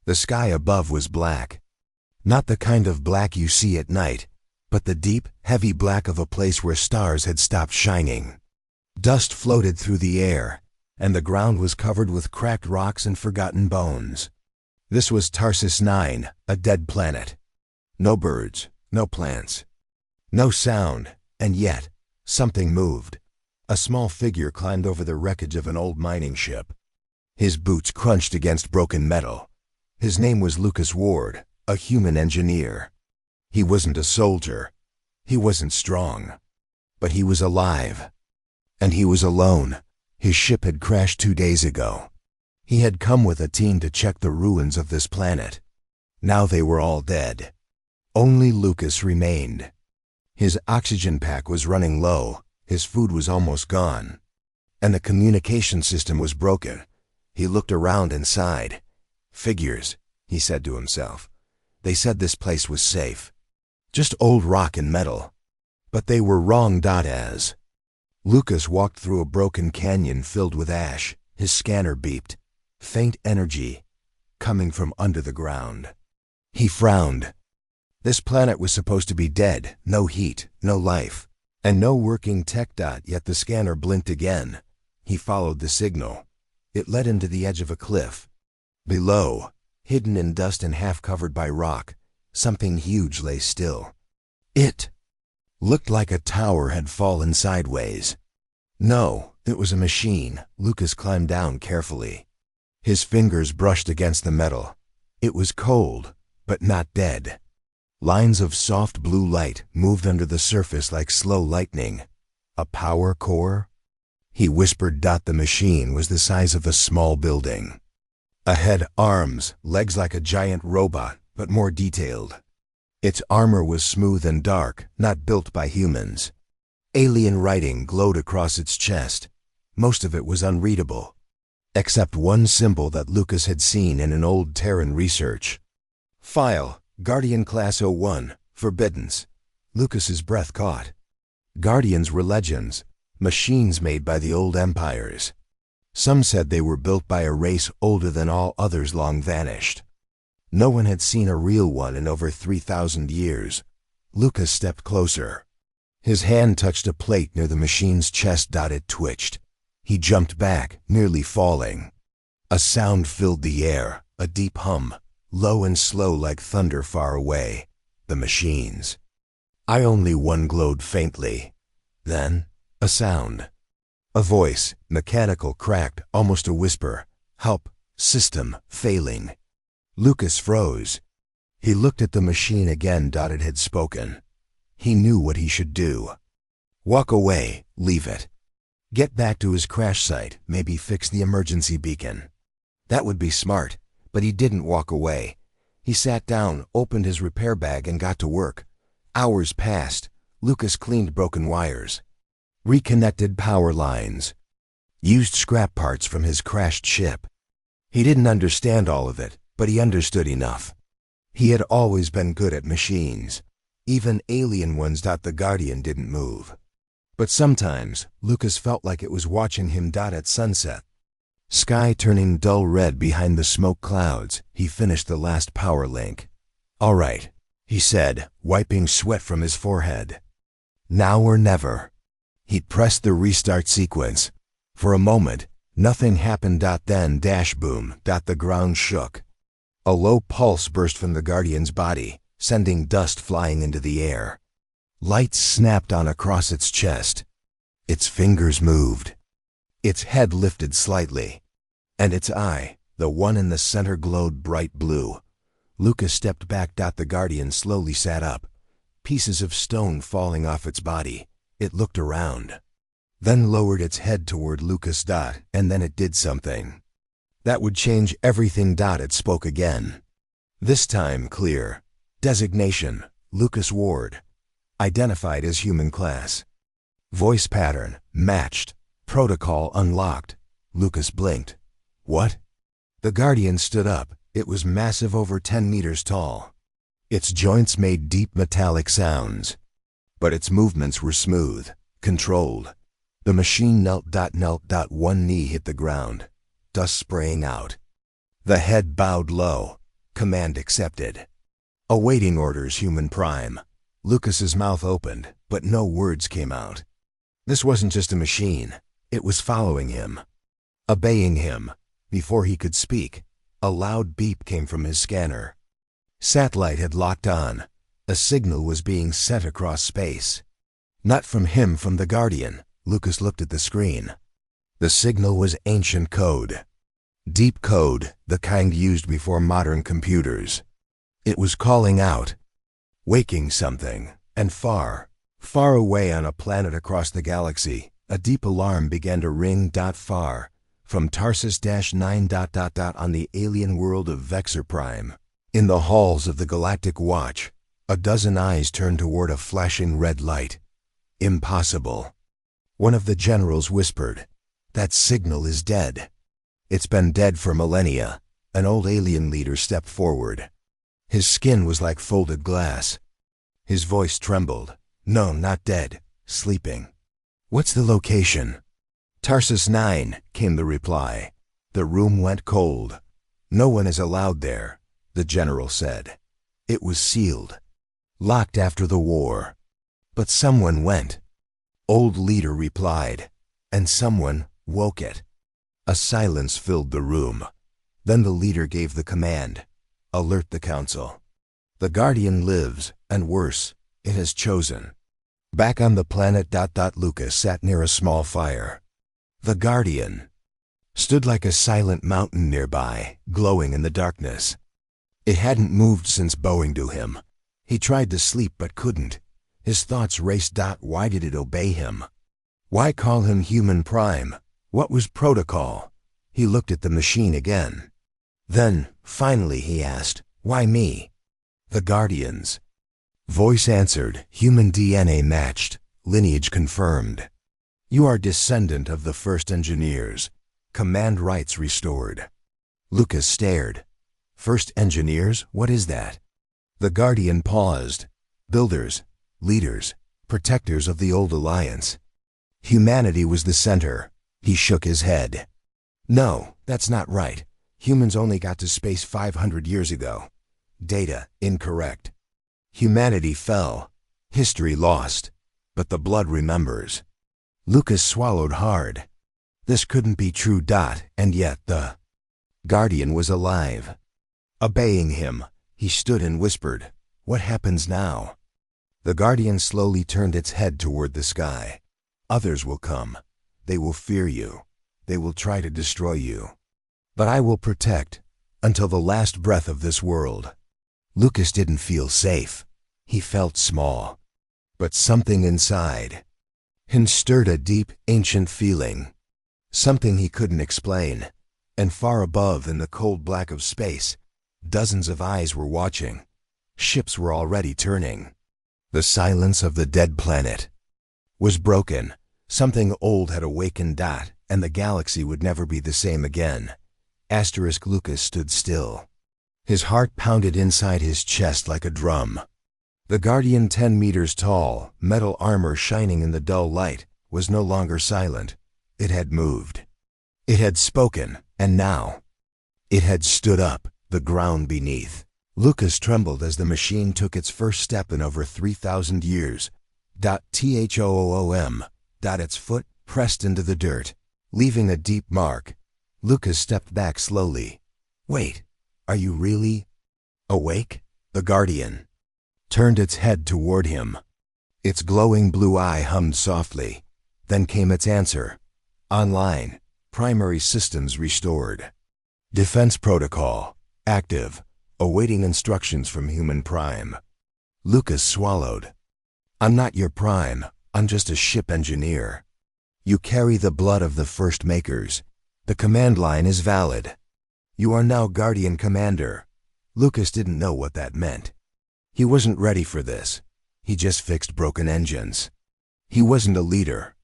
The sky above was black. Not the kind of black you see at night, but the deep, heavy black of a place where stars had stopped shining. Dust floated through the air, and the ground was covered with cracked rocks and forgotten bones. This was Tarsus 9, a dead planet. No birds, no plants, no sound, and yet, something moved. A small figure climbed over the wreckage of an old mining ship. His boots crunched against broken metal. His name was Lucas Ward, a human engineer. He wasn't a soldier. He wasn't strong. But he was alive. And he was alone. His ship had crashed 2 days ago. He had come with a team to check the ruins of this planet. Now they were all dead. Only Lucas remained. His oxygen pack was running low, his food was almost gone, and the communication system was broken. He looked around and sighed. Figures, he said to himself. They said this place was safe. Just old rock and metal. But they were wrong. As Lucas walked through a broken canyon filled with ash, his scanner beeped. Faint energy, coming from under the ground. He frowned. This planet was supposed to be dead, no heat, no life, and no working tech. Yet the scanner blinked again. He followed the signal. It led him to the edge of a cliff. Below, hidden in dust and half covered by rock, something huge lay still. It looked like a tower had fallen sideways. No, it was a machine. Lucas climbed down carefully. His fingers brushed against the metal. It was cold, but not dead. Lines of soft blue light moved under the surface like slow lightning. A power core? He whispered. The machine was the size of a small building. A head, arms, legs like a giant robot, but more detailed. Its armor was smooth and dark, not built by humans. Alien writing glowed across its chest. Most of it was unreadable, except one symbol that Lucas had seen in an old Terran research. File, Guardian Class 01, Forbiddance. Lucas's breath caught. Guardians were legends, machines made by the old empires. Some said they were built by a race older than all others long vanished. No one had seen a real one in over 3,000 years. Lucas stepped closer. His hand touched a plate near the machine's chest. It twitched. He jumped back, nearly falling. A sound filled the air, a deep hum, low and slow like thunder far away. The machines. Only one glowed faintly. Then, a sound. A voice, mechanical, cracked, almost a whisper. Help, system, failing. Lucas froze. He looked at the machine again. It had spoken. He knew what he should do. Walk away, leave it. Get back to his crash site, maybe fix the emergency beacon. That would be smart, but he didn't walk away. He sat down, opened his repair bag and got to work. Hours passed. Lucas cleaned broken wires, reconnected power lines, used scrap parts from his crashed ship. He didn't understand all of it, but he understood enough. He had always been good at machines, even alien ones. The Guardian didn't move. But sometimes, Lucas felt like it was watching him. At sunset, sky turning dull red behind the smoke clouds, he finished the last power link. All right, he said, wiping sweat from his forehead. Now or never. He pressed the restart sequence. For a moment, nothing happened. Then, boom, the ground shook. A low pulse burst from the Guardian's body, sending dust flying into the air. Lights snapped on across its chest. Its fingers moved. Its head lifted slightly. And its eye, the one in the center, glowed bright blue. Lucas stepped back. The Guardian slowly sat up, pieces of stone falling off its body. It looked around, then lowered its head toward Lucas. And then it did something that would change everything. It spoke again. This time clear. Designation, Lucas Ward. Identified as human class. Voice pattern, matched. Protocol unlocked. Lucas blinked. What? The Guardian stood up. It was massive, over 10 meters tall. Its joints made deep metallic sounds. But its movements were smooth, controlled. The machine knelt. One knee hit the ground, dust spraying out. The head bowed low. Command accepted. Awaiting orders, Human Prime. Lucas's mouth opened, but no words came out. This wasn't just a machine. It was following him, obeying him. Before he could speak, a loud beep came from his scanner. Satellite had locked on. A signal was being sent across space. Not from him, from the Guardian. Lucas looked at the screen. The signal was ancient code. Deep code, the kind used before modern computers. It was calling out, waking something, and far, far away on a planet across the galaxy, a deep alarm began to ring. Far, from Tarsus-9 on the alien world of Vexor Prime. In the halls of the Galactic Watch, a dozen eyes turned toward a flashing red light. Impossible. One of the generals whispered, "That signal is dead." "It's been dead for millennia." An old alien leader stepped forward. His skin was like folded glass. His voice trembled. "No, not dead. Sleeping." "What's the location?" "Tarsus-9, came the reply. The room went cold. "No one is allowed there," the general said. "It was sealed. Locked after the war." "But someone went," old leader replied, "and someone woke it." A silence filled the room. Then the leader gave the command, "Alert the council. The Guardian lives, and worse, it has chosen." Back on the planet. Lucas sat near a small fire. The Guardian stood like a silent mountain nearby, glowing in the darkness. It hadn't moved since bowing to him. He tried to sleep but couldn't. His thoughts raced. Why did it obey him? Why call him Human Prime? What was protocol? He looked at the machine again. Then, finally, he asked, "Why me?" "The Guardians." Voice answered, "Human DNA matched, lineage confirmed. You are descendant of the first engineers. Command rights restored." Lucas stared. "First engineers? What is that?" The Guardian paused. "Builders, leaders, protectors of the old alliance. Humanity was the center." He shook his head. "No, that's not right. Humans only got to space 500 years ago. Data incorrect. Humanity fell. History lost. But the blood remembers." Lucas swallowed hard. This couldn't be true. And yet the Guardian was alive. Obeying him, he stood and whispered, "What happens now?" The Guardian slowly turned its head toward the sky. "Others will come. They will fear you. They will try to destroy you. But I will protect, until the last breath of this world." Lucas didn't feel safe. He felt small. But something inside him stirred a deep, ancient feeling. Something he couldn't explain. And far above, in the cold black of space, dozens of eyes were watching. Ships were already turning. The silence of the dead planet was broken. Something old had awakened. And the galaxy would never be the same again. Lucas stood still. His heart pounded inside his chest like a drum. The Guardian, 10 meters tall, metal armor shining in the dull light, was no longer silent. It had moved. It had spoken, and now it had stood up, the ground beneath. Lucas trembled as the machine took its first step in over 3,000 years. Thoom. Its foot pressed into the dirt, leaving a deep mark. Lucas stepped back slowly. "Wait, are you really awake?" The Guardian turned its head toward him. Its glowing blue eye hummed softly. Then came its answer. "Online. Primary systems restored. Defense protocol active. Awaiting instructions from Human Prime." Lucas swallowed. "I'm not your Prime. I'm just a ship engineer. You carry the blood of the first makers. The command line is valid. You are now Guardian Commander." Lucas didn't know what that meant. He wasn't ready for this. He just fixed broken engines. He wasn't a leader.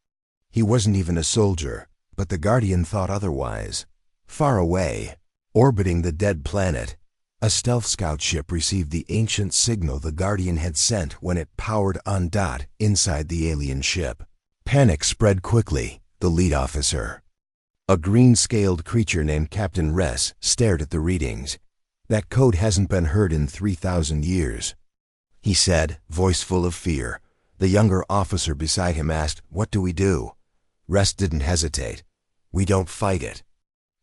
He wasn't even a soldier, but the Guardian thought otherwise. Far away, orbiting the dead planet, a stealth scout ship received the ancient signal the Guardian had sent when it powered on. Inside the alien ship, panic spread quickly. The lead officer, a green-scaled creature named Captain Ress, stared at the readings. That code hasn't been heard in 3,000 years," he said, voice full of fear. The younger officer beside him asked, "What do we do?" Rest didn't hesitate. "We don't fight it.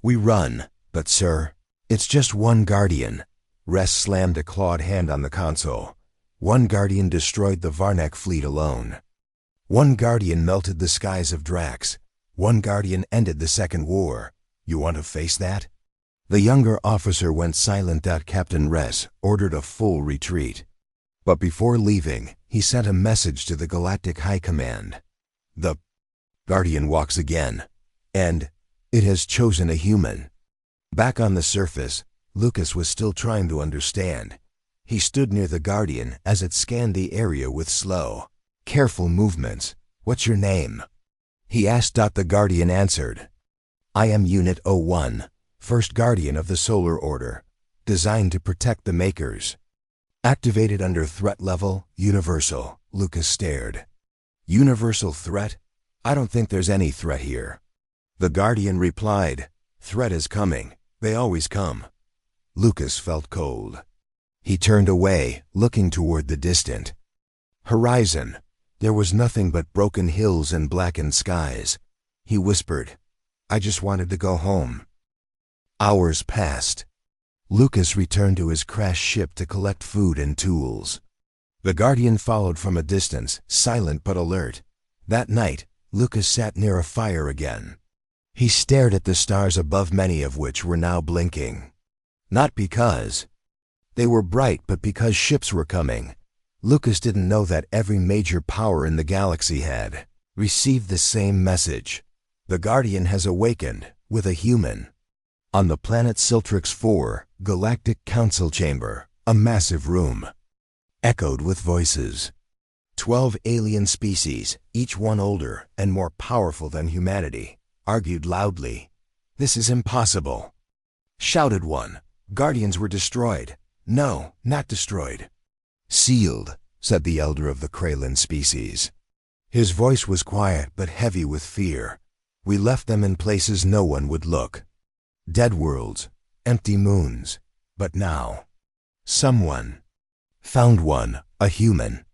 We run." "But sir, it's just one Guardian." Rest slammed a clawed hand on the console. "One Guardian destroyed the Varnak fleet alone. One Guardian melted the skies of Drax. One Guardian ended the Second War. You want to face that?" The younger officer went silent. Captain Ress ordered a full retreat. But before leaving, he sent a message to the Galactic High Command. "The Guardian walks again, and it has chosen a human." Back on the surface, Lucas was still trying to understand. He stood near the Guardian as it scanned the area with slow, careful movements. "What's your name?" he asked. The Guardian answered, "I am Unit 01, First Guardian of the Solar Order, designed to protect the Makers. Activated under threat level, Universal." Lucas stared. "Universal threat? I don't think there's any threat here." The Guardian replied, "Threat is coming. They always come." Lucas felt cold. He turned away, looking toward the distant horizon. There was nothing but broken hills and blackened skies. He whispered, "I just wanted to go home." Hours passed. Lucas returned to his crashed ship to collect food and tools. The Guardian followed from a distance, silent but alert. That night, Lucas sat near a fire again. He stared at the stars above, many of which were now blinking. Not because they were bright, but because ships were coming. Lucas didn't know that every major power in the galaxy had received the same message. The Guardian has awakened, with a human. On the planet Siltrix 4, Galactic Council Chamber, a massive room echoed with voices. 12 alien species, each one older and more powerful than humanity, argued loudly. "This is impossible," shouted one. "Guardians were destroyed." "No, not destroyed. Sealed," said the elder of the Kralin species. His voice was quiet but heavy with fear. "We left them in places no one would look. Dead worlds, empty moons. But now, someone found one, a human."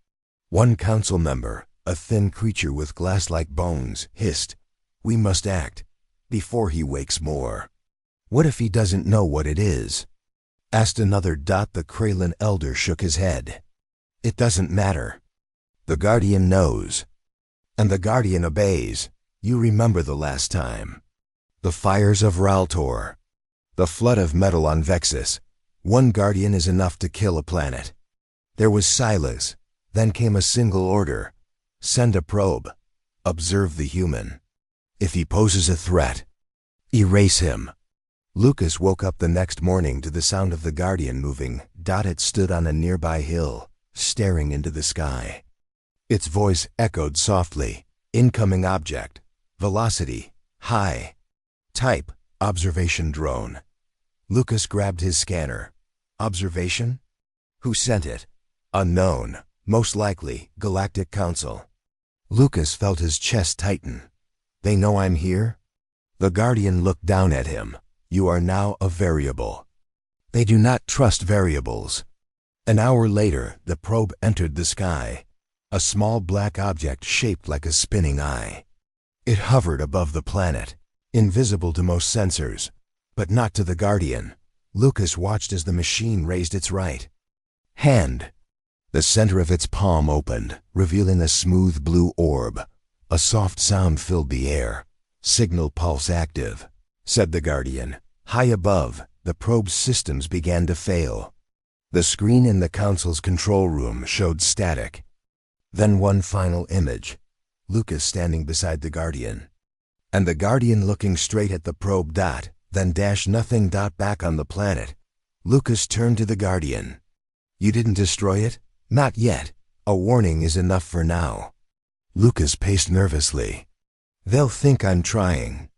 One council member, a thin creature with glass-like bones, hissed, "We must act, before he wakes more." "What if he doesn't know what it is?" asked another. The Kralin elder shook his head. "It doesn't matter. The Guardian knows. And the Guardian obeys. You remember the last time. The fires of Raltor. The flood of metal on Vexus. One Guardian is enough to kill a planet. There was Silas. Then came a single order. Send a probe. Observe the human. If he poses a threat, erase him." Lucas woke up the next morning to the sound of the Guardian moving. It stood on a nearby hill, staring into the sky. Its voice echoed softly. "Incoming object. Velocity. High. Type. Observation drone." Lucas grabbed his scanner. "Observation? Who sent it?" "Unknown. Most likely, Galactic Council." Lucas felt his chest tighten. "They know I'm here?" The Guardian looked down at him. "You are now a variable. They do not trust variables." An hour later, the probe entered the sky. A small black object shaped like a spinning eye. It hovered above the planet, invisible to most sensors, but not to the Guardian. Lucas watched as the machine raised its right hand. The center of its palm opened, revealing a smooth blue orb. A soft sound filled the air. "Signal pulse active," said the Guardian. High above, the probe's systems began to fail. The screen in the Council's control room showed static. Then one final image. Lucas standing beside the Guardian. And the Guardian looking straight at the probe. Then nothing. Back on the planet. Lucas turned to the Guardian. "You didn't destroy it?" "Not yet. A warning is enough for now." Lucas paced nervously. "They'll think I'm trying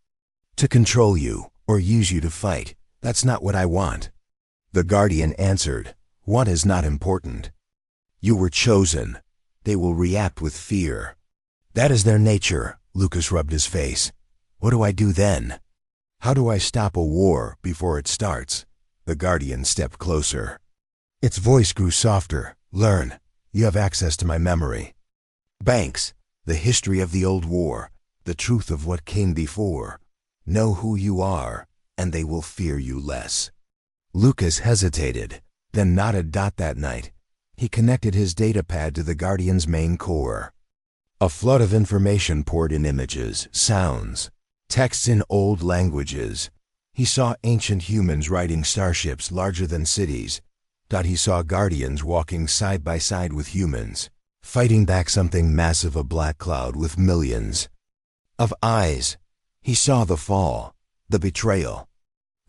to control you or use you to fight. That's not what I want." The Guardian answered, "What is not important. You were chosen. They will react with fear. That is their nature." Lucas rubbed his face. "What do I do then? How do I stop a war before it starts?" The Guardian stepped closer. Its voice grew softer. Learn. You have access to my memory. Banks, the history of the old war, the truth of what came before. Know who you are, and they will fear you less. Lucas hesitated, then nodded. That night, he connected his datapad to the Guardian's main core. A flood of information poured in: images, sounds, texts in old languages. He saw ancient humans riding starships larger than cities. He saw Guardians walking side by side with humans, fighting back something massive, a black cloud with millions of eyes. He saw the fall, the betrayal,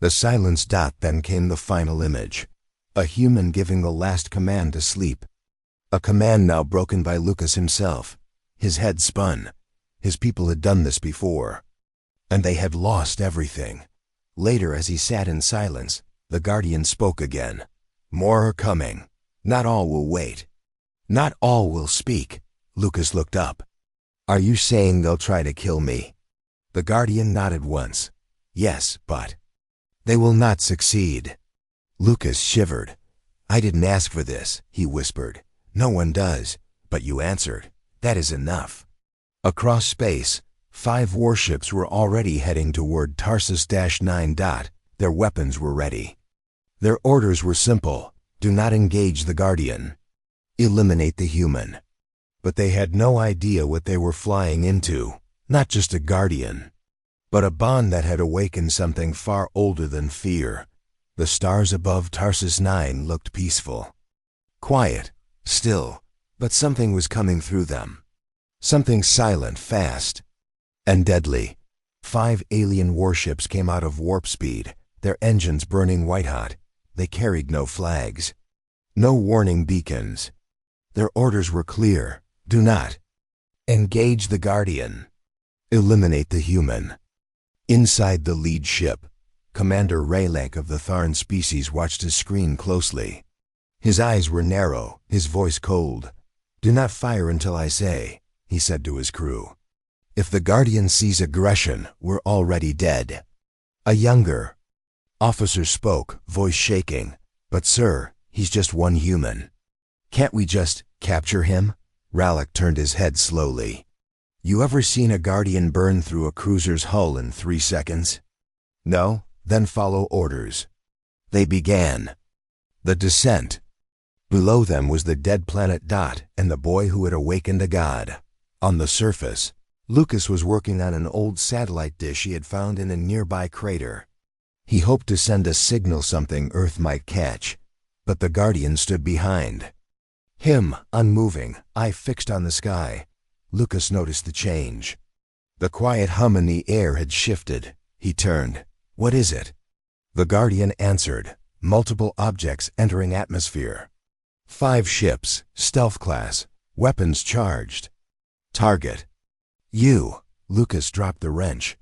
the silence. Then came the final image. A human giving the last command to sleep. A command now broken by Lucas himself. His head spun. His people had done this before, and they had lost everything. Later, as he sat in silence, the Guardian spoke again. More are coming. Not all will wait. Not all will speak. Lucas looked up. Are you saying they'll try to kill me? The Guardian nodded once. Yes, but they will not succeed. Lucas shivered. I didn't ask for this, he whispered. No one does, but you answered. That is enough. Across space, 5 warships were already heading toward Tarsus-9. Their weapons were ready. Their orders were simple. Do not engage the Guardian. Eliminate the human. But they had no idea what they were flying into. Not just a Guardian, but a bond that had awakened something far older than fear. The stars above Tarsus-9 looked peaceful. Quiet, still, but something was coming through them. Something silent, fast, and deadly. 5 alien warships came out of warp speed, their engines burning white-hot. They carried no flags, no warning beacons. Their orders were clear. Do not engage the Guardian. Eliminate the human. Inside the lead ship, Commander Raylank of the Tharn species watched his screen closely. His eyes were narrow, his voice cold. Do not fire until I say, he said to his crew. If the Guardian sees aggression, we're already dead. A younger officer spoke, voice shaking. But sir, he's just one human. Can't we just capture him? Raylank turned his head slowly. You ever seen a Guardian burn through a cruiser's hull in 3 seconds? No? Then follow orders. They began the descent. Below them was the dead planet and the boy who had awakened a god. On the surface, Lucas was working on an old satellite dish he had found in a nearby crater. He hoped to send a signal, something Earth might catch, but the Guardian stood behind him, unmoving, eye fixed on the sky. Lucas noticed the change. The quiet hum in the air had shifted. He turned. What is it? The Guardian answered. Multiple objects entering atmosphere. 5 ships, stealth class, weapons charged. Target. You. Lucas dropped the wrench.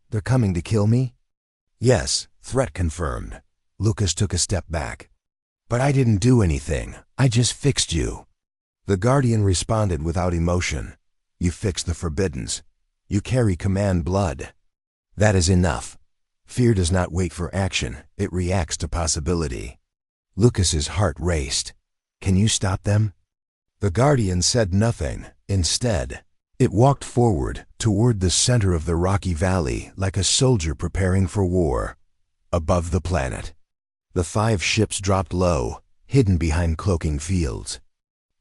They're coming to kill me? Yes, threat confirmed. Lucas took a step back. But I didn't do anything. I just fixed you. The Guardian responded without emotion. You fixed the Forbiddens. You carry command blood. That is enough. Fear does not wait for action. It reacts to possibility. Lucas's heart raced. Can you stop them? The Guardian said nothing. Instead, it walked forward toward the center of the rocky valley like a soldier preparing for war. Above the planet, the 5 ships dropped low, hidden behind cloaking fields.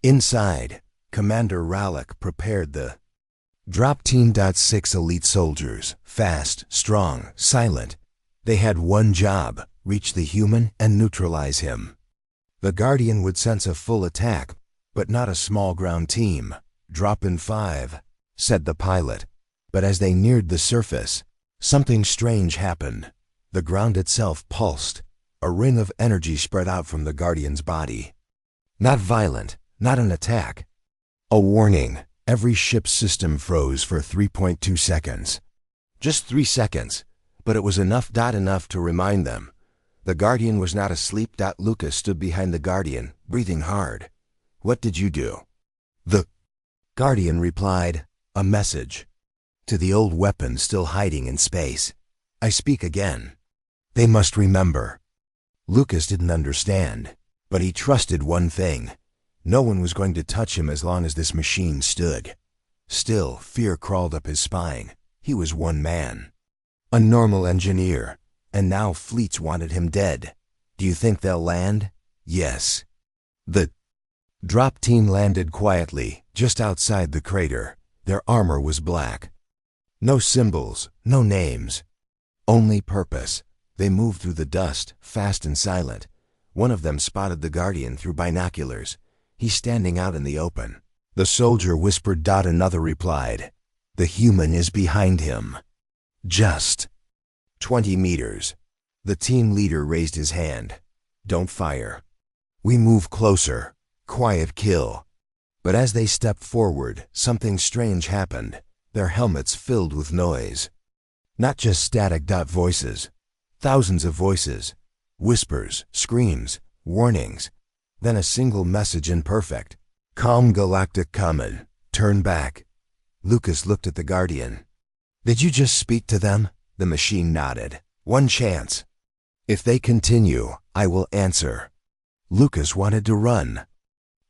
Inside, Commander Raylank prepared the drop team. 6 elite soldiers, fast, strong, silent. They had one job: reach the human and neutralize him. The Guardian would sense a full attack, but not a small ground team. Drop in 5, said the pilot. But as they neared the surface, something strange happened. The ground itself pulsed. A ring of energy spread out from the Guardian's body. Not violent, not an attack. A warning. Every ship's system froze for 3.2 seconds. Just 3 seconds, but it was enough to remind them. The Guardian was not asleep. Lucas stood behind the Guardian, breathing hard. What did you do? The Guardian replied, a message. To the old weapons still hiding in space. I speak again. They must remember. Lucas didn't understand, but he trusted one thing. No one was going to touch him as long as this machine stood. Still, fear crawled up his spine. He was one man. A normal engineer, and now fleets wanted him dead. Do you think they'll land? Yes. The drop team landed quietly, just outside the crater. Their armor was black. No symbols, no names. Only purpose. They moved through the dust, fast and silent. One of them spotted the Guardian through binoculars. He's standing out in the open. The soldier whispered. Another replied, "The human is behind him." Just 20 meters. The team leader raised his hand. "Don't fire." We move closer. Quiet kill. But as they stepped forward, something strange happened. Their helmets filled with noise. Not just static. Voices. Thousands of voices. Whispers, screams, warnings. Then a single message in perfect. "Calm Galactic Common. Turn back." Lucas looked at the Guardian. "Did you just speak to them?" The machine nodded. "One chance. If they continue, I will answer." Lucas wanted to run.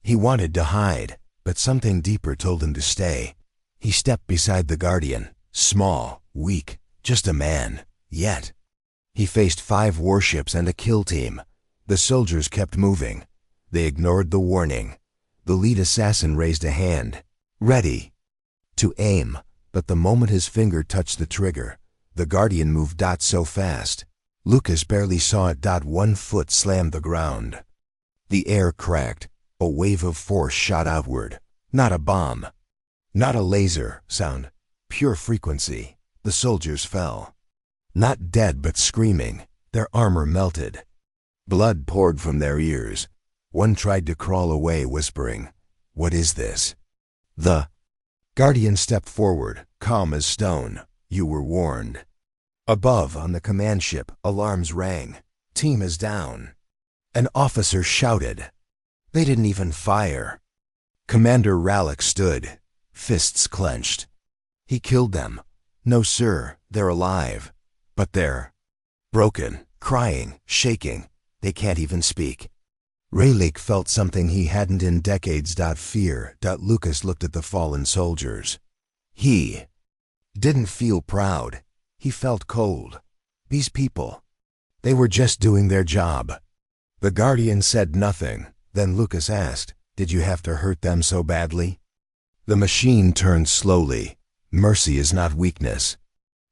He wanted to hide, but something deeper told him to stay. He stepped beside the Guardian, small, weak, just a man. Yet, he faced 5 warships and a kill team. The soldiers kept moving. They ignored the warning. The lead assassin raised a hand, ready to aim, but the moment his finger touched the trigger, the Guardian moved. So fast, Lucas barely saw it. 1 foot slammed the ground. The air cracked. A wave of force shot outward. Not a bomb. Not a laser sound. Pure frequency. The soldiers fell. Not dead, but screaming. Their armor melted. Blood poured from their ears. One tried to crawl away, whispering, "What is this?" The Guardian stepped forward, calm as stone. "You were warned." Above, on the command ship, alarms rang. "Team is down." An officer shouted. They didn't even fire. Commander Rallick stood, fists clenched. "He killed them." "No, sir, they're alive. But they're broken, crying, shaking. They can't even speak." Rallick felt something he hadn't in decades. Fear. Lucas looked at the fallen soldiers. He didn't feel proud. He felt cold. These people, they were just doing their job. The Guardian said nothing. Then Lucas asked, "Did you have to hurt them so badly?" The machine turned slowly. "Mercy is not weakness.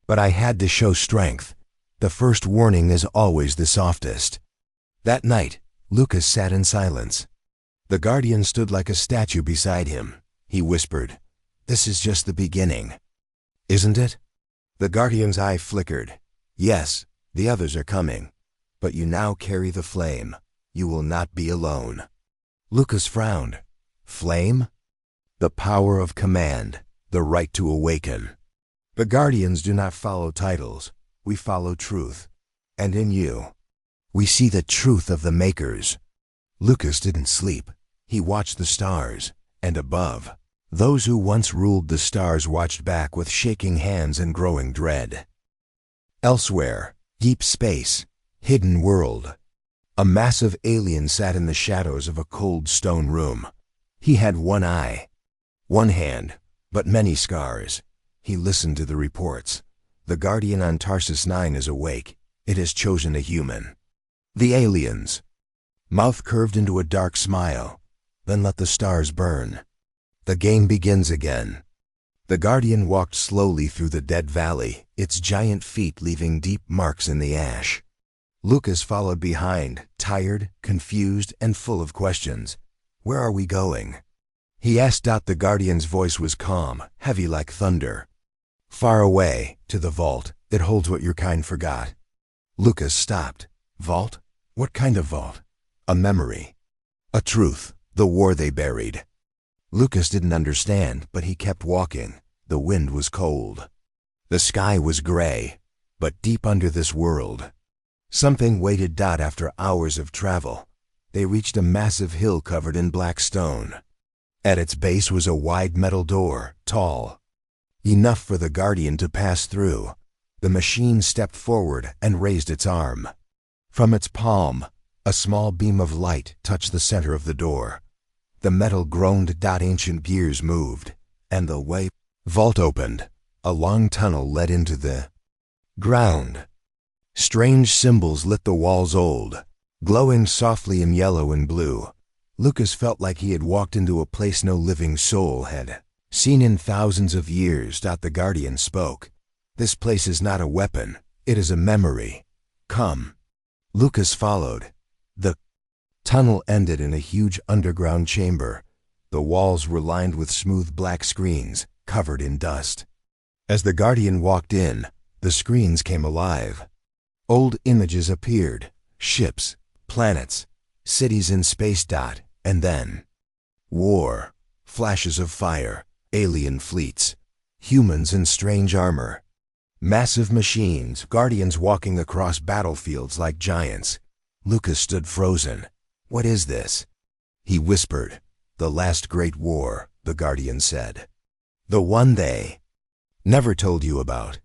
But I had to show strength. The first warning is always the softest." That night, Lucas sat in silence. The Guardian stood like a statue beside him. He whispered, "This is just the beginning." "Isn't it?" The Guardian's eye flickered. "Yes, the others are coming. But you now carry the flame. You will not be alone." Lucas frowned. Flame? The power of command, the right to awaken. The Guardians do not follow titles. We follow truth. And in you, we see the truth of the Makers. Lucas didn't sleep. He watched the stars, and above, those who once ruled the stars watched back with shaking hands and growing dread. Elsewhere, deep space, hidden world. A massive alien sat in the shadows of a cold stone room. He had one eye, one hand, but many scars. He listened to the reports. The Guardian on Tarsus 9 is awake. It has chosen a human. The aliens. Mouth curved into a dark smile. Then let the stars burn. The game begins again. The Guardian walked slowly through the dead valley, its giant feet leaving deep marks in the ash. Lucas followed behind, tired, confused, and full of questions. "Where are we going?" He asked. The Guardian's voice was calm, heavy like thunder. "Far away, to the vault. It holds what your kind forgot." Lucas stopped. "Vault? What kind of vault?" "A memory. A truth. The war they buried." Lucas didn't understand, but he kept walking. The wind was cold. The sky was gray. But deep under this world, something waited. After hours of travel, they reached a massive hill covered in black stone. At its base was a wide metal door, tall, enough for the Guardian to pass through. The machine stepped forward and raised its arm. From its palm, a small beam of light touched the center of the door. The metal groaned. Ancient gears moved, and the vault opened. A long tunnel led into the ground. Strange symbols lit the walls, old, glowing softly in yellow and blue. Lucas felt like he had walked into a place no living soul had seen in thousands of years. The Guardian spoke. This place is not a weapon, it is a memory. Come. Lucas followed. The tunnel ended in a huge underground chamber. The walls were lined with smooth black screens, covered in dust. As the Guardian walked in, the screens came alive. Old images appeared, ships, planets, cities in space. And then war, flashes of fire, alien fleets, humans in strange armor, massive machines, Guardians walking across battlefields like giants. Lucas stood frozen. What is this? He whispered. The last great war, the Guardian said. The one they never told you about.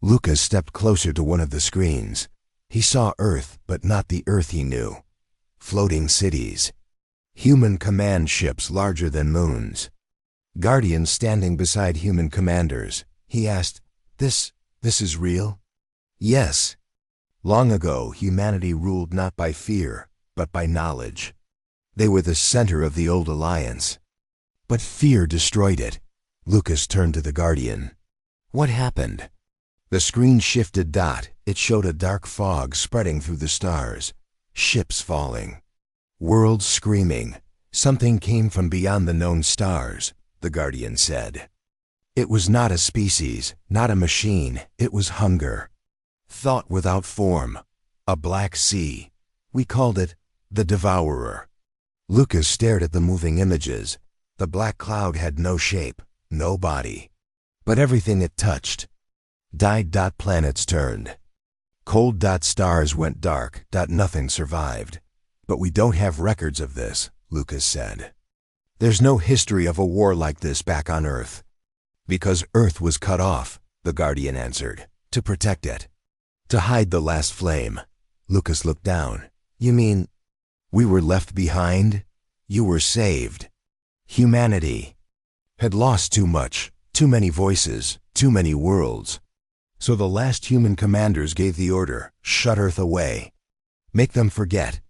Lucas stepped closer to one of the screens. He saw Earth, but not the Earth he knew. Floating cities. Human command ships larger than moons. Guardians standing beside human commanders. He asked, This is real? Yes. Long ago, humanity ruled not by fear, but by knowledge. They were the center of the old alliance. But fear destroyed it. Lucas turned to the Guardian. What happened? The screen shifted. It showed a dark fog spreading through the stars. Ships falling. Worlds screaming. Something came from beyond the known stars, the Guardian said. It was not a species, not a machine. It was hunger. Thought without form. A black sea. We called it the Devourer. Lucas stared at the moving images. The black cloud had no shape, no body. But everything it touched died. Planets turned. Cold. Stars went dark. Nothing survived. But we don't have records of this, Lucas said. There's no history of a war like this back on Earth. Because Earth was cut off, the Guardian answered, to protect it. To hide the last flame. Lucas looked down. You mean, we were left behind? You were saved. Humanity had lost too much, too many voices, too many worlds. So the last human commanders gave the order, shut Earth away. Make them forget.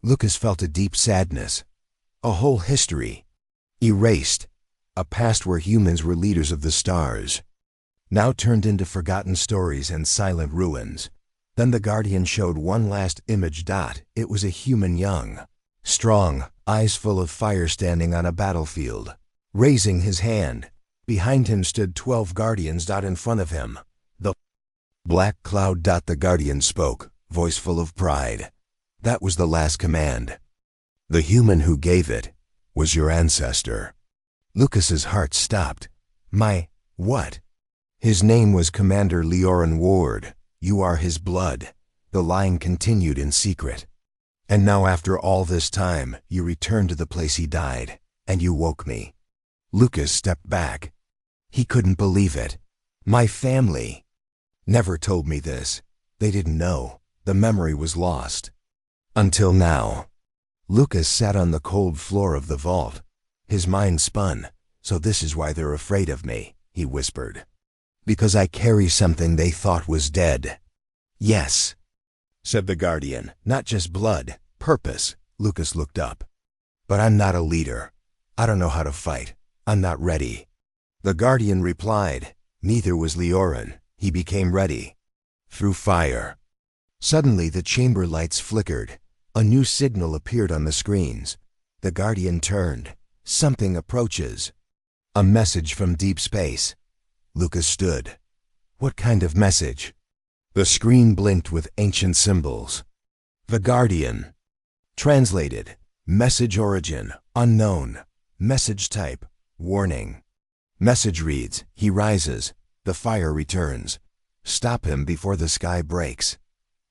Lucas felt a deep sadness. A whole history. Erased. A past where humans were leaders of the stars. Now turned into forgotten stories and silent ruins. Then the Guardian showed one last image. It was a human young, strong, eyes full of fire standing on a battlefield. Raising his hand. Behind him stood 12 Guardians. In front of him, the black cloud. The Guardian spoke, voice full of pride. That was the last command. The human who gave it was your ancestor. Lucas's heart stopped. My, what? His name was Commander Leorin Ward. You are his blood. The line continued in secret. And now after all this time, you returned to the place he died, and you woke me. Lucas stepped back. He couldn't believe it. My family never told me this. They didn't know. The memory was lost. Until now. Lucas sat on the cold floor of the vault. His mind spun. So this is why they're afraid of me, he whispered. Because I carry something they thought was dead. Yes, said the Guardian. Not just blood, purpose. Lucas looked up. But I'm not a leader. I don't know how to fight. I'm not ready. The Guardian replied. Neither was Leorin. He became ready. Through fire. Suddenly the chamber lights flickered. A new signal appeared on the screens. The Guardian turned. Something approaches. A message from deep space. Lucas stood. What kind of message? The screen blinked with ancient symbols. The Guardian. Translated. Message origin, unknown. Message type, warning. Message reads, he rises. The fire returns. Stop him before the sky breaks.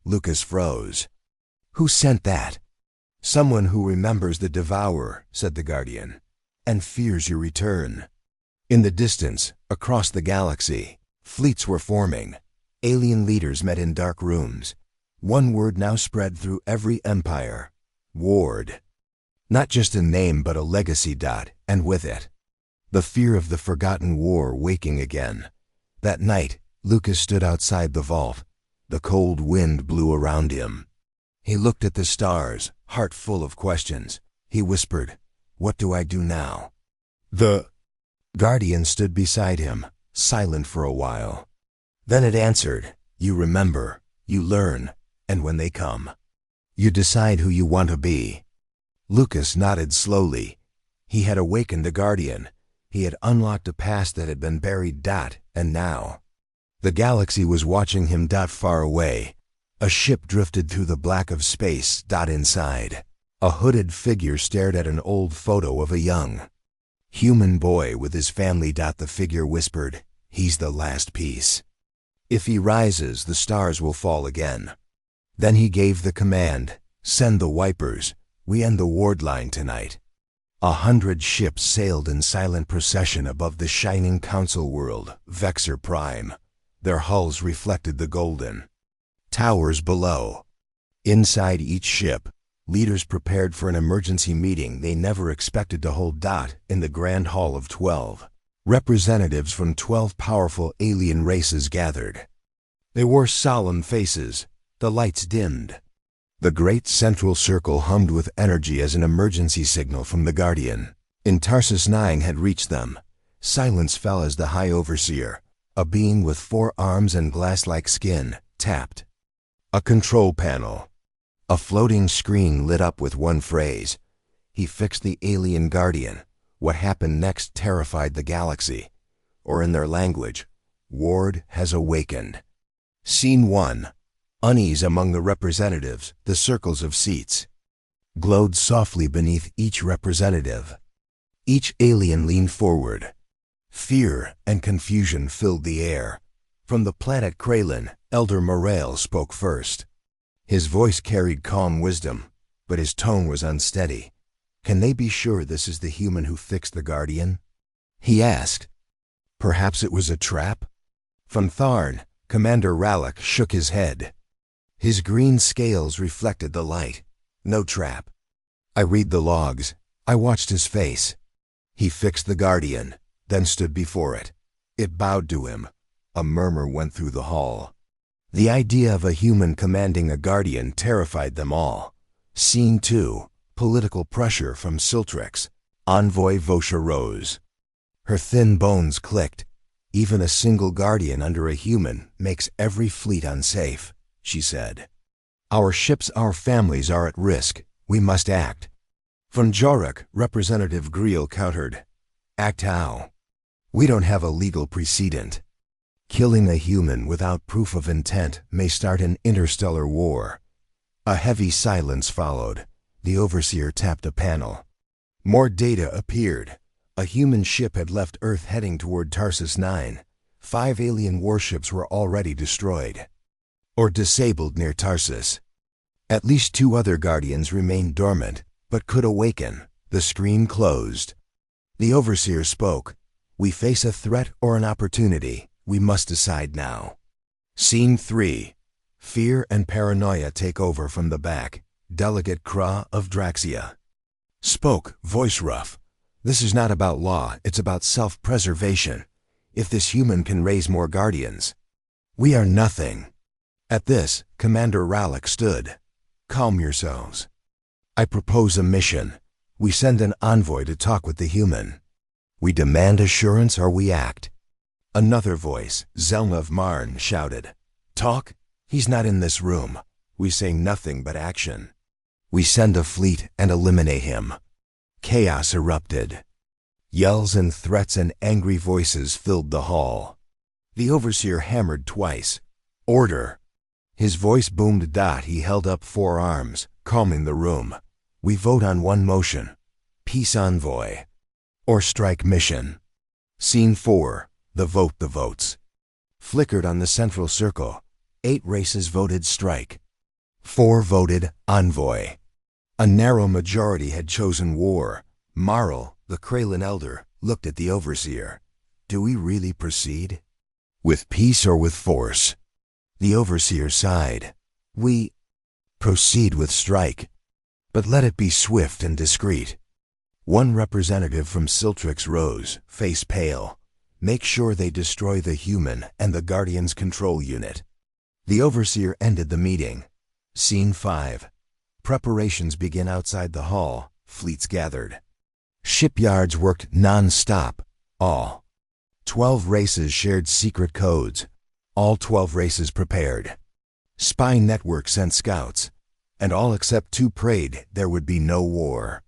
Lucas froze. Who sent that? Someone who remembers the Devourer, said the Guardian, and fears your return. In the distance, across the galaxy, fleets were forming. Alien leaders met in dark rooms. One word now spread through every empire. Ward. Not just a name, but a legacy. And with it, the fear of the forgotten war waking again. That night, Lucas stood outside the vault. The cold wind blew around him. He looked at the stars, heart full of questions. He whispered, "What do I do now?" The guardian stood beside him, silent for a while. Then it answered, "You remember, you learn, and when they come, you decide who you want to be." Lucas nodded slowly. He had awakened the guardian. He had unlocked a past that had been buried. And now, the galaxy was watching him. Far away, a ship drifted through the black of space. Inside, a hooded figure stared at an old photo of a young human boy with his family. The figure whispered, "He's the last piece. If he rises, the stars will fall again." Then he gave the command, "Send the wipers. We end the ward line tonight." 100 ships sailed in silent procession above the shining council world, Vexor Prime. Their hulls reflected the golden towers below. Inside each ship, leaders prepared for an emergency meeting they never expected to hold. In the Grand Hall of 12, representatives from 12 powerful alien races gathered. They wore solemn faces. The lights dimmed. The great central circle hummed with energy as an emergency signal from the Guardian in Tarsus 9 had reached them. Silence fell as the High Overseer, a being with 4 arms and glass-like skin, tapped a control panel. A floating screen lit up with one phrase. He fixed the alien Guardian. What happened next terrified the galaxy. Or in their language, Ward has awakened. Scene 1. Unease among the representatives. The circles of seats glowed softly beneath each representative. Each alien leaned forward. Fear and confusion filled the air. From the planet Kralin, Elder Morale spoke first. His voice carried calm wisdom, but his tone was unsteady. "Can they be sure this is the human who fixed the Guardian?" he asked. "Perhaps it was a trap?" From Tharn, Commander Rallick shook his head. His green scales reflected the light. "No trap. I read the logs. I watched his face. He fixed the Guardian, then stood before it. It bowed to him." A murmur went through the hall. The idea of a human commanding a Guardian terrified them all. Scene 2. Political pressure from Siltrix. Envoy Vosha rose. Her thin bones clicked. "Even a single Guardian under a human makes every fleet unsafe," she said. "Our ships, our families are at risk. We must act." From Joruk, Representative Greel countered, "Act how? We don't have a legal precedent. Killing a human without proof of intent may start an interstellar war." A heavy silence followed. The Overseer tapped a panel. More data appeared. A human ship had left Earth heading toward Tarsus 9. 5 alien warships were already destroyed or disabled near Tarsus. At least 2 other Guardians remained dormant, but could awaken. The screen closed. The Overseer spoke. "We face a threat or an opportunity. We must decide now." Scene 3. Fear and paranoia take over from the back. Delegate Kra of Draxia spoke, voice rough. "This is not about law, it's about self-preservation. If this human can raise more Guardians, we are nothing." At this, Commander Rallick stood. "Calm yourselves. I propose a mission. We send an envoy to talk with the human. We demand assurance or we act." Another voice, Zelna of Marn, shouted, "Talk? He's not in this room. We say nothing but action. We send a fleet and eliminate him." Chaos erupted. Yells and threats and angry voices filled the hall. The Overseer hammered twice. "Order!" His voice boomed. He held up 4 arms, calming the room. "We vote on one motion. Peace envoy. Or strike mission." Scene 4. The votes. Flickered on the central circle. 8 races voted strike. 4 voted envoy. A narrow majority had chosen war. Marl, the Kralin Elder, looked at the Overseer. "Do we really proceed? With peace or with force?" The Overseer sighed. We proceed with strike, but let it be swift and discreet. One representative from Siltrix rose, face pale. Make sure they destroy the human and the Guardian's control unit. The overseer ended the meeting. Scene 5. Preparations begin outside the hall. Fleets gathered. Shipyards worked non-stop. All 12 races shared secret codes. All 12 races prepared. Spy network sent scouts, and all except 2 prayed there would be no war.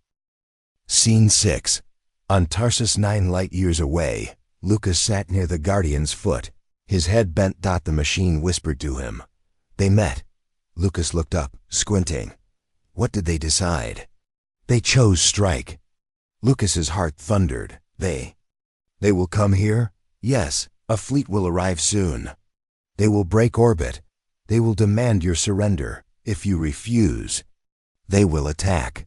Scene 6. On Tarsus 9 light-years away, Lucas sat near the Guardian's foot. His head bent. The machine whispered to him. They met. Lucas looked up, squinting. What did they decide? They chose strike. Lucas's heart thundered. They will come here? Yes, a fleet will arrive soon. They will break orbit. They will demand your surrender. If you refuse, they will attack.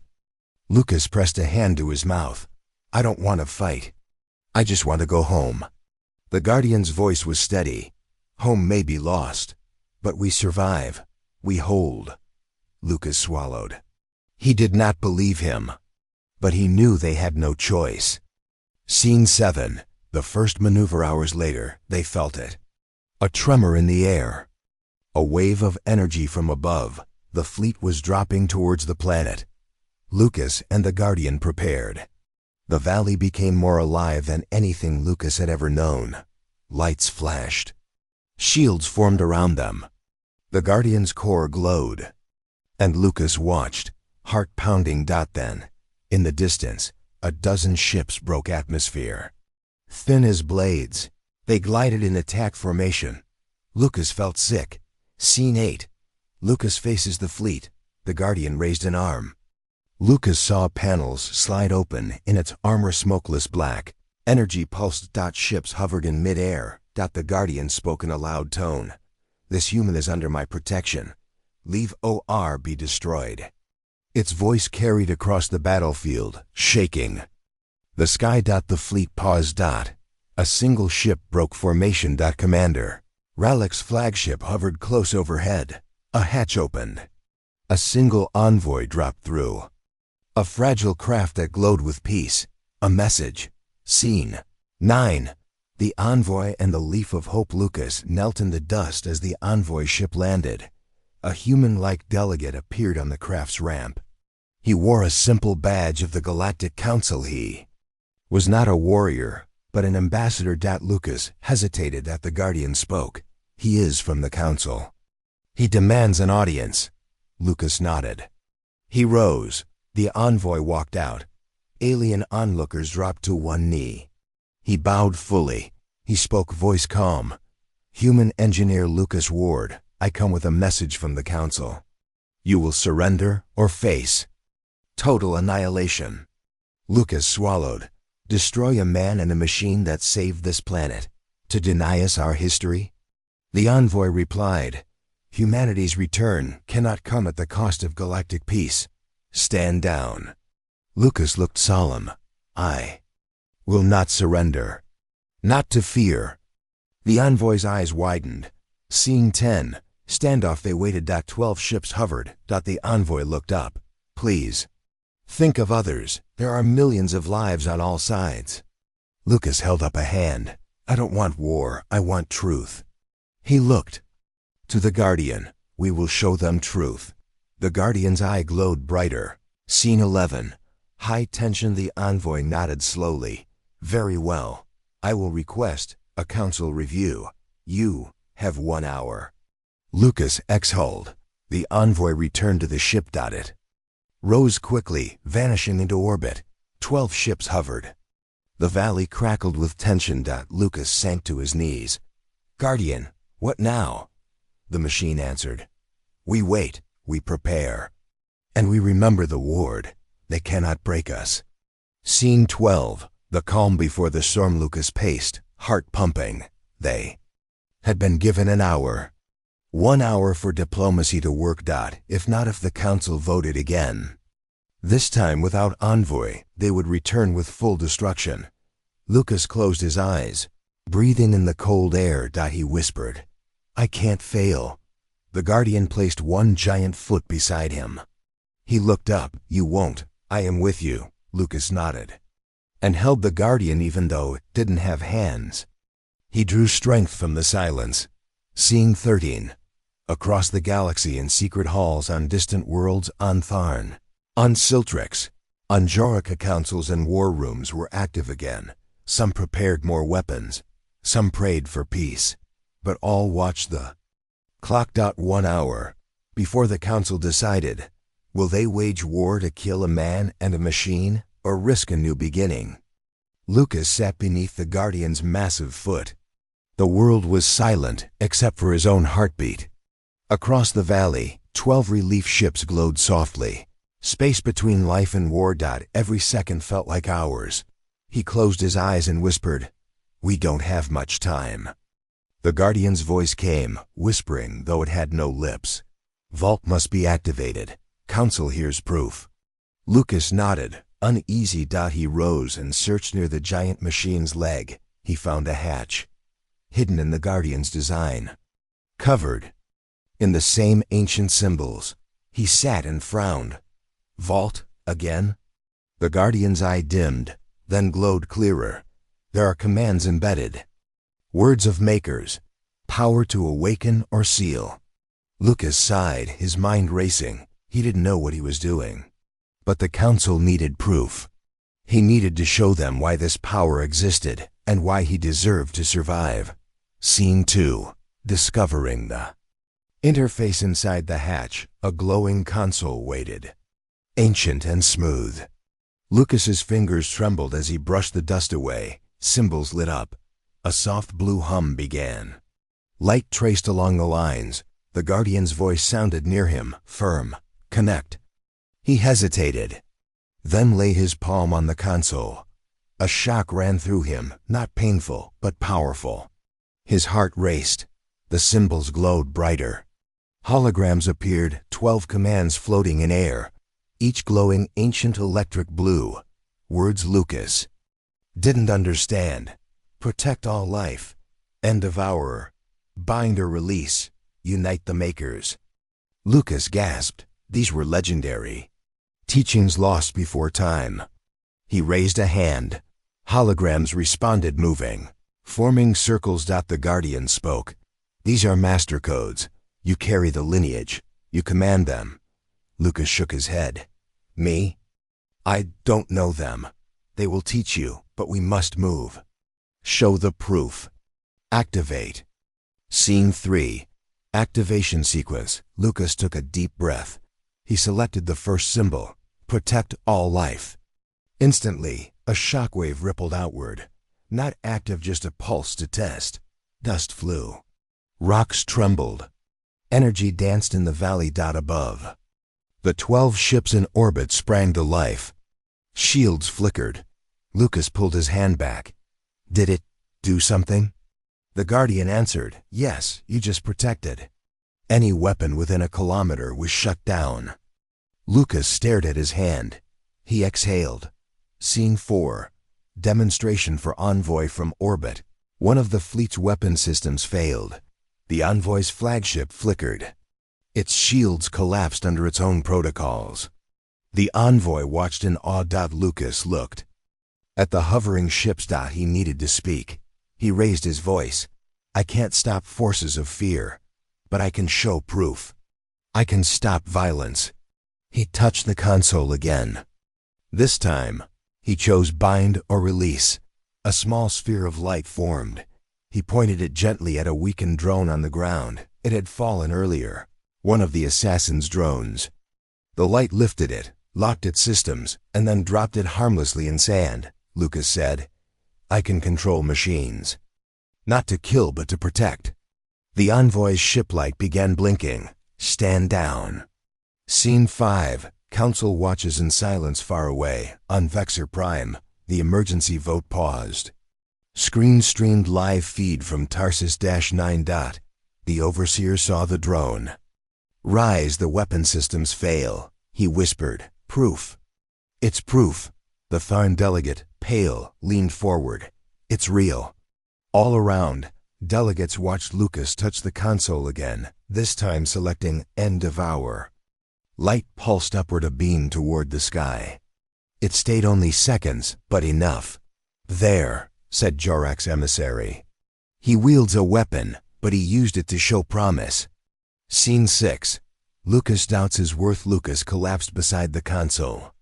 Lucas pressed a hand to his mouth. I don't want to fight. I just want to go home. The Guardian's voice was steady. Home may be lost, but we survive. We hold. Lucas swallowed. He did not believe him, but he knew they had no choice. Scene 7. The first maneuver. Hours later, they felt it. A tremor in the air. A wave of energy from above. The fleet was dropping towards the planet. Lucas and the Guardian prepared. The valley became more alive than anything Lucas had ever known. Lights flashed. Shields formed around them. The Guardian's core glowed. And Lucas watched, heart pounding. Then, in the distance, a dozen ships broke atmosphere. Thin as blades, they glided in attack formation. Lucas felt sick. Scene 8. Lucas faces the fleet. The Guardian raised an arm. Lucas saw panels slide open in its armor smokeless black. Energy pulsed. Ships hovered in mid-air. The Guardian spoke in a loud tone. This human is under my protection. Leave or be destroyed. Its voice carried across the battlefield, shaking. The sky. The fleet paused. A single ship broke formation. Commander Rallick's flagship hovered close overhead. A hatch opened. A single envoy dropped through. A fragile craft that glowed with peace. A message. Scene 9. The envoy and the Leaf of Hope. Lucas knelt in the dust as the envoy ship landed. A human-like delegate appeared on the craft's ramp. He wore a simple badge of the Galactic Council. He was not a warrior, but an ambassador. Lucas hesitated. The Guardian spoke. He is from the Council. He demands an audience. Lucas nodded. He rose. The envoy walked out. Alien onlookers dropped to one knee. He bowed fully. He spoke, voice calm. Human engineer Lucas Ward, I come with a message from the Council. You will surrender or face total annihilation. Lucas swallowed. Destroy a man and a machine that saved this planet. To deny us our history? The envoy replied, humanity's return cannot come at the cost of galactic peace. Stand down. Lucas looked solemn. I will not surrender. Not to fear. The envoy's eyes widened. Scene 10. Standoff. They waited. 12 ships hovered. The envoy looked up. Please. Think of others. There are millions of lives on all sides. Lucas held up a hand. I don't want war. I want truth. He looked to the Guardian. We will show them truth. The Guardian's eye glowed brighter. Scene 11. High tension. The envoy nodded slowly. Very well. I will request a council review. You have 1 hour. Lucas exhaled. The envoy returned to the ship. It rose quickly, vanishing into orbit. 12 ships hovered. The valley crackled with tension. Lucas sank to his knees. Guardian, what now? The machine answered. We wait, we prepare. And we remember the ward. They cannot break us. Scene 12. The calm before the storm. Lucas paced, heart pumping. They had been given an hour. 1 hour for diplomacy to work. If not, if the council voted again. This time without envoy, they would return with full destruction. Lucas closed his eyes. Breathing in the cold air. He whispered, I can't fail. The Guardian placed one giant foot beside him. He looked up. "You won't. I am with you," Lucas nodded, and held the Guardian even though it didn't have hands. He drew strength from the silence. Scene 13. Across the galaxy in secret halls on distant worlds on Tharn. On Siltrix, on Jorika councils and war rooms were active again. Some prepared more weapons. Some prayed for peace. But all watched the clock. 1 hour before the council decided, will they wage war to kill a man and a machine or risk a new beginning? Lucas sat beneath the Guardian's massive foot. The world was silent except for his own heartbeat. Across the valley, 12 relief ships glowed softly. Space between life and war. Every second felt like hours. He closed his eyes and whispered, "We don't have much time." The Guardian's voice came, whispering though it had no lips. "Vault must be activated. Council hears proof." Lucas nodded, uneasy. He rose and searched near the giant machine's leg. He found a hatch, hidden in the Guardian's design, covered in the same ancient symbols. He sat and frowned. "Vault, again?" The Guardian's eye dimmed, then glowed clearer. "There are commands embedded. Words of makers. Power to awaken or seal." Lucas sighed, his mind racing. He didn't know what he was doing. But the council needed proof. He needed to show them why this power existed and why he deserved to survive. Scene 2. Discovering the interface. Inside the hatch, a glowing console waited, ancient and smooth. Lucas's fingers trembled as he brushed the dust away. Symbols lit up. A soft blue hum began. Light traced along the lines. The Guardian's voice sounded near him, firm. "Connect." He hesitated, then lay his palm on the console. A shock ran through him, not painful, but powerful. His heart raced. The symbols glowed brighter. Holograms appeared, 12 commands floating in air, each glowing ancient electric blue. Words Lucas didn't understand. Protect all life. End devourer. Bind or release. Unite the makers. Lucas gasped. These were legendary teachings lost before time. He raised a hand. Holograms responded, moving, forming circles. The Guardian spoke. "These are master codes. You carry the lineage. You command them." Lucas shook his head. "Me? I don't know them. They will teach you, but we must move. Show the proof. Activate." Scene 3. Activation sequence. Lucas took a deep breath. He selected the first symbol, protect all life. Instantly, a shockwave rippled outward. Not active, just a pulse to test. Dust flew. Rocks trembled. Energy danced in the valley. Above, the 12 ships in orbit sprang to life. Shields flickered. Lucas pulled his hand back. "Did it do something?" The Guardian answered, "Yes, you just protected." Any weapon within a kilometer was shut down. Lucas stared at his hand. He exhaled. Scene 4. Demonstration for Envoy from orbit. One of the fleet's weapon systems failed. The Envoy's flagship flickered. Its shields collapsed under its own protocols. The Envoy watched in awe. Lucas looked at the hovering ships. He needed to speak. He raised his voice. "I can't stop forces of fear, but I can show proof. I can stop violence." He touched the console again. This time, he chose bind or release. A small sphere of light formed. He pointed it gently at a weakened drone on the ground. It had fallen earlier, one of the assassin's drones. The light lifted it, locked its systems, and then dropped it harmlessly in sand. Lucas said, "I can control machines. Not to kill, but to protect." The Envoy's ship light began blinking. "Stand down." Scene 5. Council watches in silence far away. On Vexor Prime, the emergency vote paused. Screen streamed live feed from Tarsus-9. The Overseer saw the drone. "Rise, the weapon systems fail," he whispered. "Proof." "It's proof." The Tharn delegate, pale, leaned forward. "It's real." All around, Delegates watched Lucas touch the console again, this time selecting End of Hour. Light pulsed upward a beam toward the sky. It stayed only seconds, but enough. "There," said Jorak's emissary. "He wields a weapon, but he used it to show promise." Scene 6. Lucas doubts his worth. Lucas collapsed beside the console.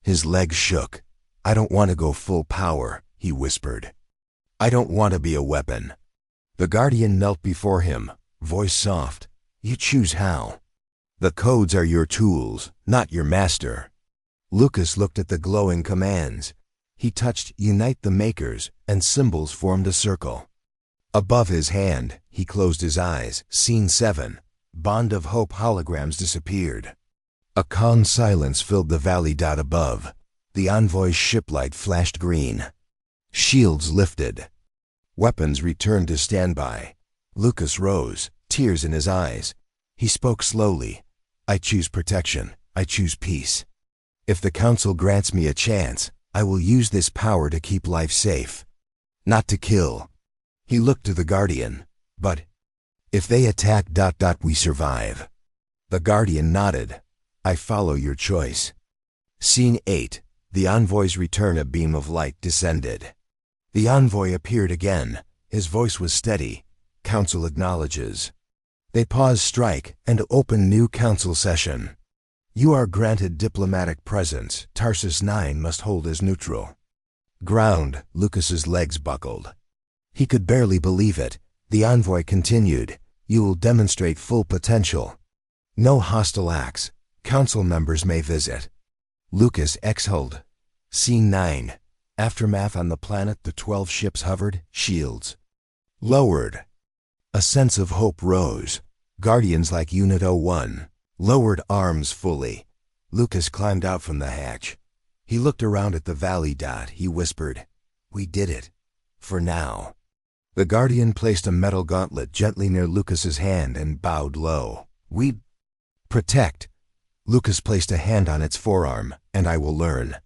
His legs shook. "I don't want to go full power," he whispered. "I don't want to be a weapon." The Guardian knelt before him, voice soft. "You choose how. The codes are your tools, not your master." Lucas looked at the glowing commands. He touched Unite the Makers, and symbols formed a circle. Above his hand, he closed his eyes. Scene 7. Bond of Hope holograms disappeared. A calm silence filled the valley. Above, the Envoy's ship light flashed green. Shields lifted. Weapons returned to standby. Lucas rose, tears in his eyes. He spoke slowly. "I choose protection. I choose peace. If the Council grants me a chance, I will use this power to keep life safe. Not to kill." He looked to the Guardian. "But if they attack... we survive." The Guardian nodded. "I follow your choice." Scene 8. The Envoy's return. A beam of light descended. The Envoy appeared again. His voice was steady. "Council acknowledges." They paused strike and opened new council session. "You are granted diplomatic presence. Tarsus 9 must hold as neutral." Ground. Lucas's legs buckled. He could barely believe it. The Envoy continued. "You will demonstrate full potential. No hostile acts. Council members may visit." Lucas exhaled. Scene 9. Aftermath. On the planet, the 12 ships hovered, shields lowered. A sense of hope rose. Guardians like Unit 01 lowered arms fully. Lucas climbed out from the hatch. He looked around at the valley. He whispered, "We did it. For now." The Guardian placed a metal gauntlet gently near Lucas's hand and bowed low. "We protect." Lucas placed a hand on its forearm. "And I will learn."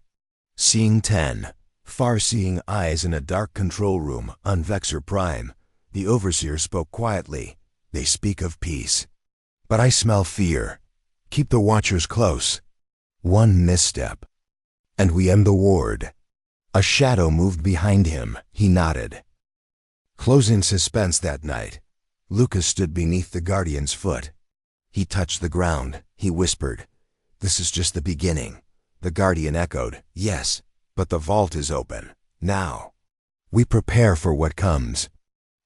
Scene 10. Far-seeing eyes in a dark control room on Vexor Prime. The Overseer spoke quietly. "They speak of peace. But I smell fear. Keep the Watchers close. One misstep, and we end the ward." A shadow moved behind him. He nodded. Closing suspense. That night, Lucas stood beneath the Guardian's foot. He touched the ground. He whispered, "This is just the beginning." The Guardian echoed, "Yes, but the vault is open. Now we prepare for what comes."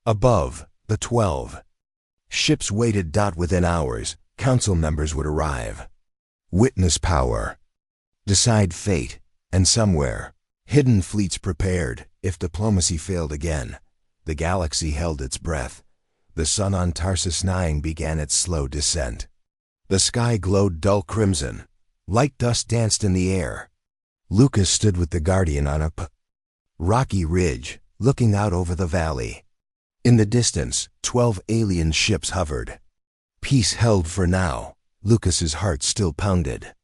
Above, the 12 ships waited. Within hours, Council members would arrive. Witness power. Decide fate. And somewhere, hidden fleets prepared. If diplomacy failed again, the galaxy held its breath. The sun on Tarsus 9 began its slow descent. The sky glowed dull crimson. Light dust danced in the air. Lucas stood with the Guardian on a rocky ridge, looking out over the valley. In the distance, 12 alien ships hovered. Peace held for now. Lucas's heart still pounded.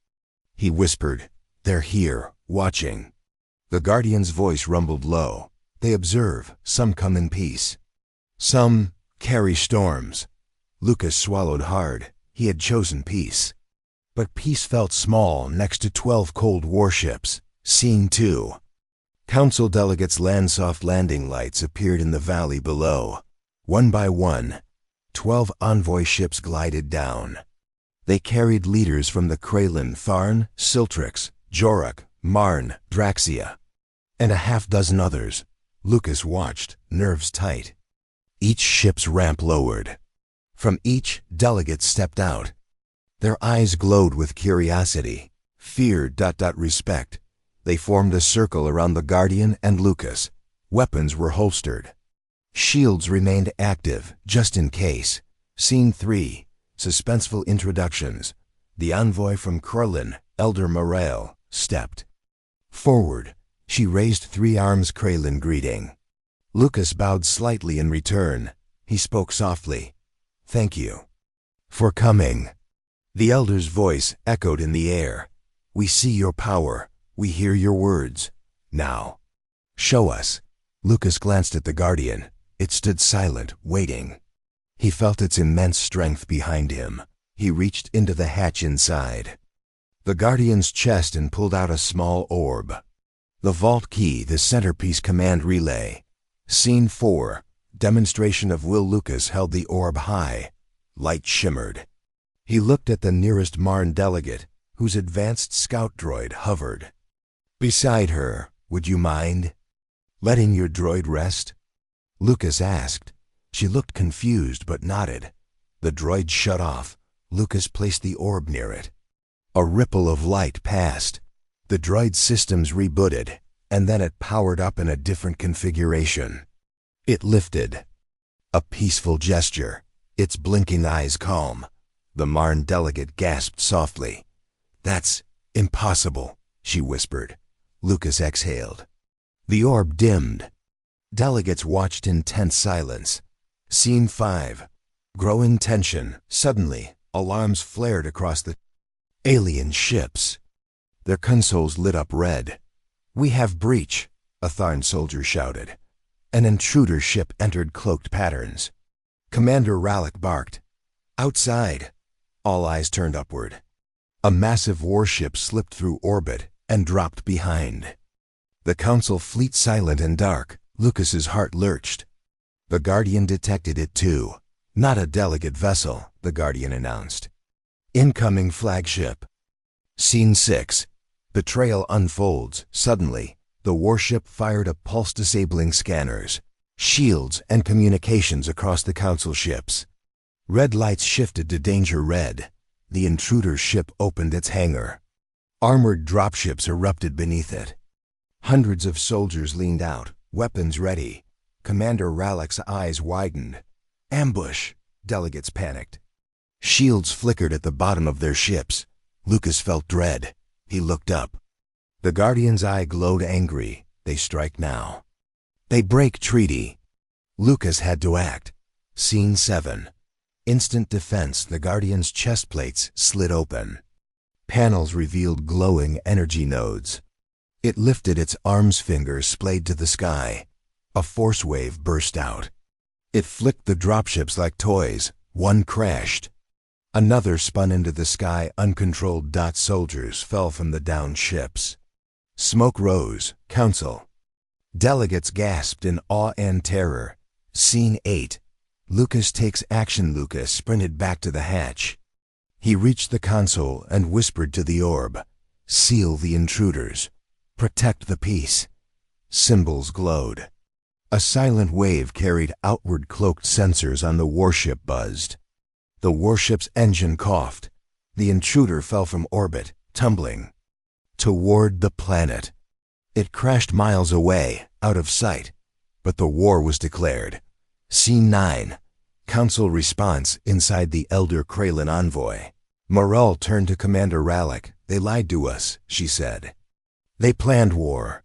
He whispered, "They're here, watching." The Guardian's voice rumbled low. "They observe. Some come in peace. Some carry storms." Lucas swallowed hard. He had chosen peace. But peace felt small next to 12 cold warships. Scene 2. Council delegates land. Soft landing lights appeared in the valley below. One by one, 12 envoy ships glided down. They carried leaders from the Kralin, Tharn, Siltrix, Jorak, Marn, Draxia, and a half-dozen others. Lucas watched, nerves tight. Each ship's ramp lowered. From each, delegates stepped out. Their eyes glowed with curiosity, fear, respect. They formed a circle around the Guardian and Lucas. Weapons were holstered. Shields remained active, just in case. Scene 3. Suspenseful introductions. The envoy from Kralin, Elder Morale, stepped forward. She raised 3 arms. Kralin greeting. Lucas bowed slightly in return. He spoke softly. "Thank you for coming." The Elder's voice echoed in the air. "We see your power. We hear your words. Now, show us." Lucas glanced at the Guardian. It stood silent, waiting. He felt its immense strength behind him. He reached into the hatch inside the Guardian's chest and pulled out a small orb. The vault key, the centerpiece command relay. Scene 4. Demonstration of Will. Lucas held the orb high. Light shimmered. He looked at the nearest Marn delegate, whose advanced scout droid hovered beside her. Would you mind letting your droid rest? Lucas asked. She looked confused but nodded. The droid shut off. Lucas placed the orb near it. A ripple of light passed. The droid's systems rebooted, and then it powered up in a different configuration. It lifted. A peaceful gesture, its blinking eyes calm. The Marn delegate gasped softly. That's impossible, she whispered. Lucas exhaled. The orb dimmed. Delegates watched in tense silence. Scene 5. Growing tension. Suddenly, alarms flared across the alien ships. Their consoles lit up red. "We have breach," a Tharn soldier shouted. An intruder ship entered cloaked patterns. Commander Rallick barked. "Outside." All eyes turned upward. A massive warship slipped through orbit and dropped behind. The Council fleet silent and dark. Lucas's heart lurched. The Guardian detected it too. "Not a delegate vessel," the Guardian announced. "Incoming flagship." Scene 6. Betrayal unfolds. Suddenly, the warship fired a pulse-disabling scanners, shields, and communications across the Council ships. Red lights shifted to danger red. The intruder ship opened its hangar. Armored dropships erupted beneath it. Hundreds of soldiers leaned out, weapons ready. Commander Rallick's eyes widened. "Ambush!" Delegates panicked. Shields flickered at the bottom of their ships. Lucas felt dread. He looked up. The Guardian's eye glowed angry. They strike now. They break treaty. Lucas had to act. Scene 7. Instant defense. The Guardian's chest plates slid open. Panels revealed glowing energy nodes. It lifted its arms fingers splayed to the sky. A force wave burst out. It flicked the dropships like toys. One crashed. Another spun into the sky. Uncontrolled dot soldiers fell from the downed ships. Smoke rose. Council. Delegates gasped in awe and terror. Scene 8. Lucas takes action. Lucas sprinted back to the hatch. He reached the console and whispered to the orb. "Seal the intruders. Protect the peace." Symbols glowed. A silent wave carried outward. Cloaked sensors on the warship buzzed. The warship's engine coughed. The intruder fell from orbit, tumbling toward the planet. It crashed miles away, out of sight, but the war was declared. Scene 9. Council response inside the Elder Kraylan envoy. Morel turned to Commander Rallick. "They lied to us," she said. "They planned war."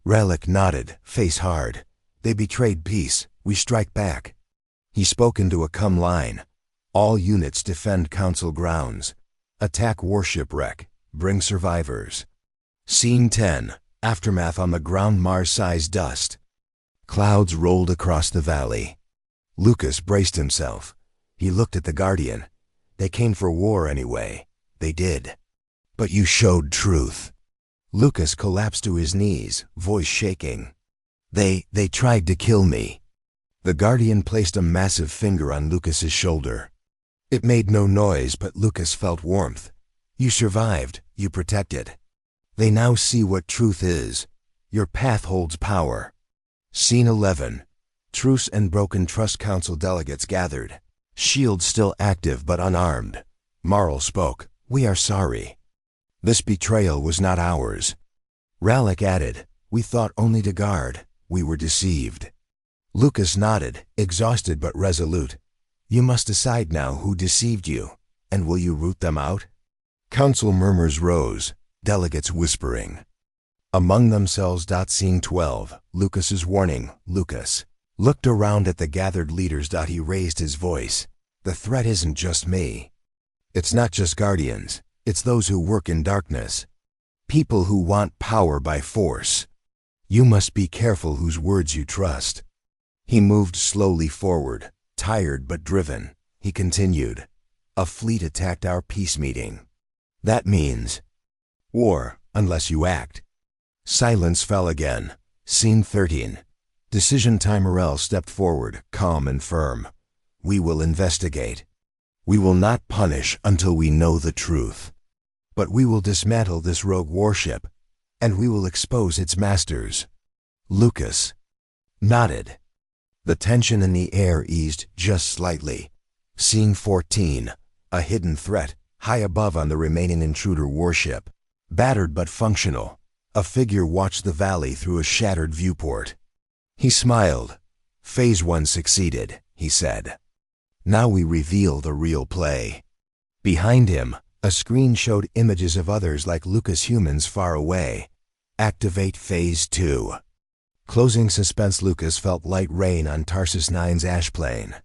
Rallick nodded, face hard. "They betrayed peace. We strike back." He spoke into a come line. "All units defend Council grounds. Attack warship wreck. Bring survivors." Scene 10. Aftermath on the ground. Mars-sized dust. Clouds rolled across the valley. Lucas braced himself. He looked at the Guardian. "They came for war anyway." "They did. But you showed truth." Lucas collapsed to his knees, voice shaking. They tried to kill me." The Guardian placed a massive finger on Lucas's shoulder. It made no noise, but Lucas felt warmth. "You survived. You protected. They now see what truth is. Your path holds power." Scene 11. Truce and broken trust. Council delegates gathered. Shields still active but unarmed. Marl spoke. "We are sorry. This betrayal was not ours." Rallick added, "We thought only to guard. We were deceived." Lucas nodded, exhausted but resolute. "You must decide now who deceived you, and will you root them out?" Council murmurs rose, delegates whispering among themselves. Scene 12. Lucas's warning. Lucas looked around at the gathered leaders. He raised his voice. "The threat isn't just me. It's not just Guardians. It's those who work in darkness. People who want power by force. You must be careful whose words you trust." He moved slowly forward, tired but driven. He continued, "A fleet attacked our peace meeting. That means war, unless you act." Silence fell again. Scene 13. Decision time. Morel stepped forward, calm and firm. "We will investigate. We will not punish until we know the truth. But we will dismantle this rogue warship, and we will expose its masters." Lucas nodded. The tension in the air eased just slightly. Scene 14. A hidden threat, high above on the remaining intruder warship. Battered but functional, a figure watched the valley through a shattered viewport. He smiled. "Phase 1 succeeded," he said. "Now we reveal the real play." Behind him, a screen showed images of others like Lucas humans far away. "Activate Phase 2. Closing suspense. Lucas felt light rain on Tarsus 9's ashplane.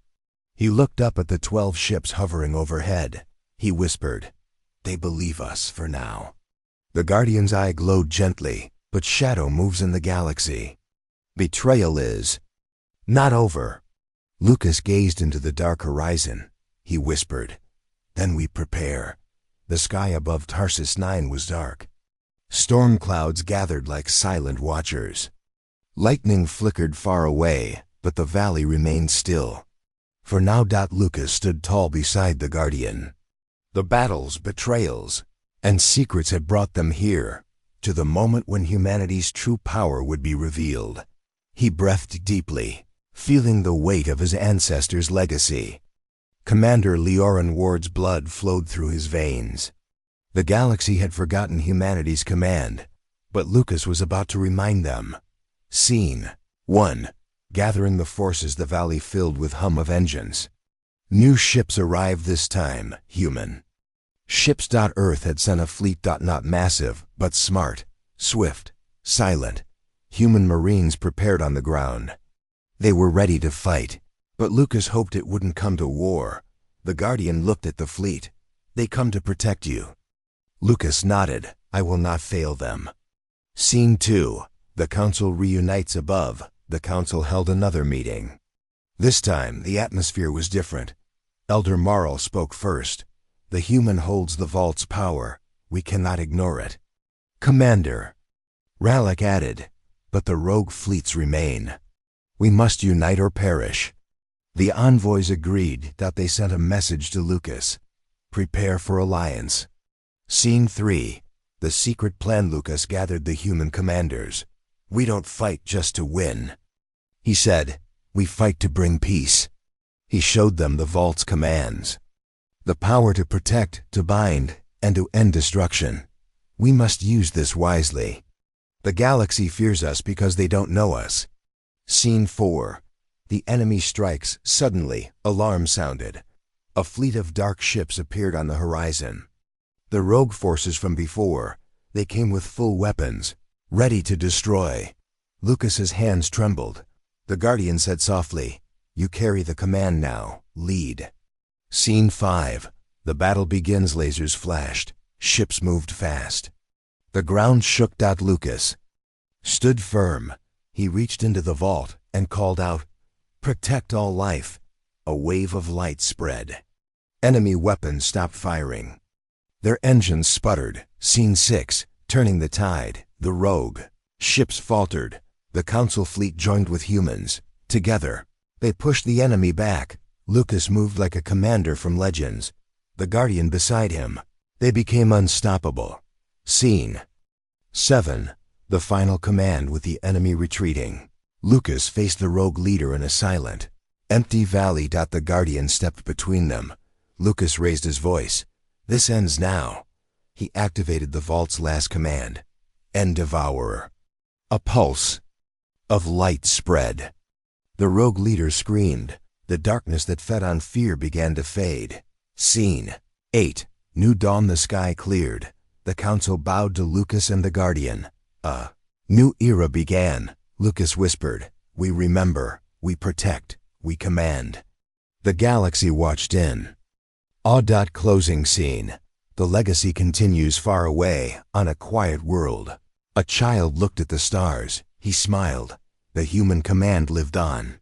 He looked up at the 12 ships hovering overhead. He whispered, "They believe us for now." The Guardian's eye glowed gently, but shadow moves in the galaxy. Betrayal is not over. Lucas gazed into the dark horizon. He whispered, "Then we prepare." The sky above Tarsus 9 was dark. Storm clouds gathered like silent watchers. Lightning flickered far away, but the valley remained still. For now. Lucas stood tall beside the Guardian. The battles, betrayals, and secrets had brought them here, to the moment when humanity's true power would be revealed. He breathed deeply, feeling the weight of his ancestors' legacy. Commander Leorin Ward's blood flowed through his veins. The galaxy had forgotten humanity's command, but Lucas was about to remind them. Scene 1. Gathering the forces. The valley filled with hum of engines. New ships arrived this time, human. Ships. Earth had sent a fleet. Not massive, but smart, swift, silent. Human marines prepared on the ground. They were ready to fight, but Lucas hoped it wouldn't come to war. The Guardian looked at the fleet. "They come to protect you." Lucas nodded. "I will not fail them." Scene 2. The Council reunites above. The Council held another meeting. This time, the atmosphere was different. Elder Marl spoke first. "The human holds the vault's power. We cannot ignore it." "Commander," Rallick added, "but the rogue fleets remain. We must unite or perish." The envoys agreed. They sent a message to Lucas. "Prepare for alliance." Scene 3. The secret plan. Lucas gathered the human commanders. "We don't fight just to win," he said. "We fight to bring peace." He showed them the vault's commands. The power to protect, to bind, and to end destruction. We must use this wisely. The galaxy fears us because they don't know us. Scene 4. The enemy strikes. Suddenly, alarm sounded. A fleet of dark ships appeared on the horizon. The rogue forces from before. They came with full weapons, ready to destroy. Lucas's hands trembled. The Guardian said softly, "You carry the command now. Lead." Scene 5. The battle begins. Lasers flashed. Ships moved fast. The ground shook. Lucas stood firm. He reached into the vault and called out, "Protect all life." A wave of light spread. Enemy weapons stopped firing. Their engines sputtered. Scene 6. Turning the tide. The rogue ships faltered. The Council fleet joined with humans. Together, they pushed the enemy back. Lucas moved like a commander from Legends. The Guardian beside him. They became unstoppable. Scene 7. The final command. With the enemy retreating, Lucas faced the rogue leader in a silent, empty valley. The Guardian stepped between them. Lucas raised his voice. "This ends now." He activated the vault's last command. "End Devourer." A pulse of light spread. The rogue leader screamed. The darkness that fed on fear began to fade. Scene 8. New dawn. The sky cleared. The Council bowed to Lucas and the Guardian. A new era began. Lucas whispered, "We remember, we protect, we command." The galaxy watched in. Closing scene. The legacy continues far away, on a quiet world. A child looked at the stars. He smiled. The human command lived on.